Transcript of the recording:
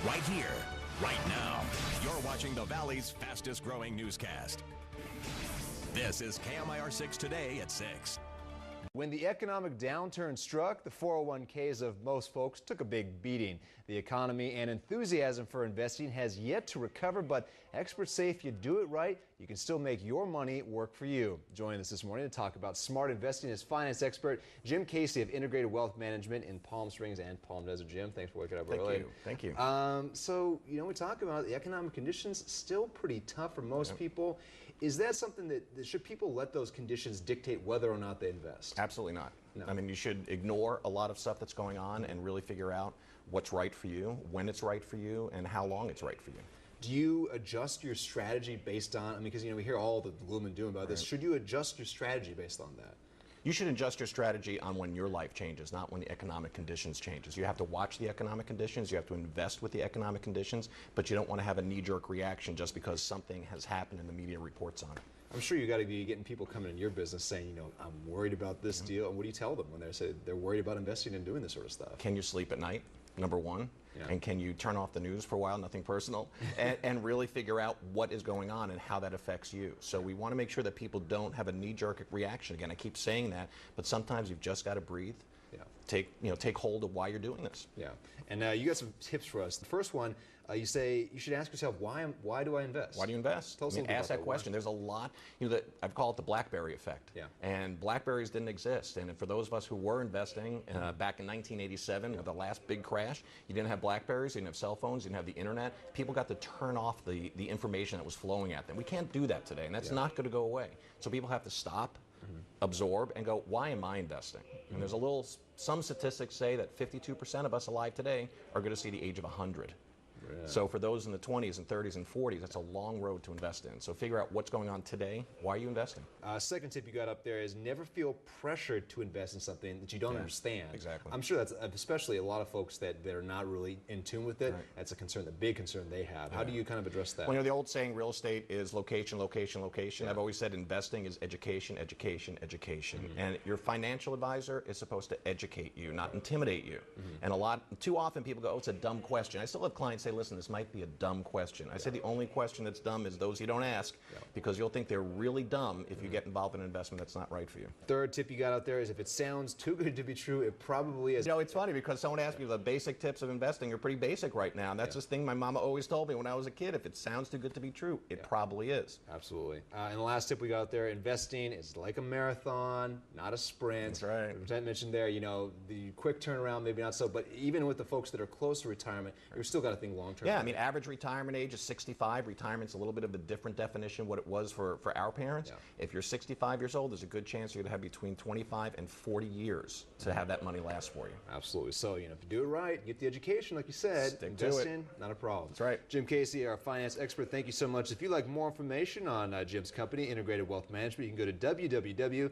Right here, right now. You're watching the Valley's fastest growing newscast. This is KMIR 6 Today at 6. When the economic downturn struck, the 401ks of most folks took a big beating. The economy and enthusiasm for investing has yet to recover, but experts say if you do it right, you can still make your money work for you. Joining us this morning to talk about smart investing is finance expert Jim Casey of Integrated Wealth Management in Palm Springs and Palm Desert. Jim, thanks for waking up early. Thank you. So, we talk about the economic conditions still pretty tough for most people. Is that something that should people let those conditions dictate whether or not they invest? Absolutely not. No. I mean, you should ignore a lot of stuff that's going on and really figure out what's right for you, when it's right for you, and how long it's right for you. Do you adjust your strategy based on, because we hear all the gloom and doom about this. Should you adjust your strategy based on that? You should adjust your strategy on when your life changes, not when the economic conditions changes. You have to watch the economic conditions, you have to invest with the economic conditions, but you don't want to have a knee-jerk reaction just because something has happened and the media reports on it. I'm sure you got to be getting people coming in your business saying, I'm worried about this deal. And what do you tell them when they say they're worried about investing and doing this sort of stuff? Can you sleep at night? Number one. Yeah. And can you turn off the news for a while, nothing personal, and really figure out what is going on and how that affects you. So we want to make sure that people don't have a knee-jerk reaction. Again, I keep saying that, but sometimes you've just got to breathe. Yeah. Take hold of why you're doing this. Yeah. And you got some tips for us. The first one, you say you should ask yourself, why do I invest? Why do you invest? Tell us ask that question. There's a lot, I've called it the BlackBerry effect. Yeah. And BlackBerries didn't exist. And for those of us who were investing back in 1987, with the last big crash, you didn't have BlackBerries, you didn't have cell phones, you didn't have the internet. People got to turn off the information that was flowing at them. We can't do that today, and that's not going to go away. So people have to stop, absorb, and go, why am I investing? And there's some statistics say that 52% of us alive today are going to see the age of 100. Yeah. So for those in the 20s and 30s and 40s, that's a long road to invest in. So figure out what's going on today. Why are you investing? Second tip you got up there is never feel pressured to invest in something that you don't understand. Exactly. I'm sure that's especially a lot of folks that are not really in tune with it. Right. That's a concern, the big concern they have. How do you kind of address that? Well, the old saying, real estate is location, location, location. Yeah. I've always said investing is education, education, education. And your financial advisor is supposed to educate you, not intimidate you. And too often people go, oh, it's a dumb question. I still have clients say, listen, this might be a dumb question. I say the only question that's dumb is those you don't ask, because you'll think they're really dumb if you get involved in an investment that's not right for you. Third tip you got out there is if it sounds too good to be true, it probably is. It's funny because someone asked me the basic tips of investing are pretty basic right now. And that's this thing my mama always told me when I was a kid. If it sounds too good to be true, it probably is. Absolutely. And the last tip we got out there, investing is like a marathon, not a sprint. That's right. Lieutenant mentioned there, the quick turnaround, maybe not so, but even with the folks that are close to retirement, you've still got to think long term. Yeah, average retirement age is 65. Retirement's a little bit of a different definition what it was for our parents. Yeah. If you're 65 years old, there's a good chance you're going to have between 25 and 40 years to have that money last for you. Absolutely. So, if you do it right, get the education, like you said, Stick to invest it. in, not a problem. That's right. Jim Casey, our finance expert, thank you so much. If you'd like more information on Jim's company, Integrated Wealth Management, you can go to www.iwmgmt.com.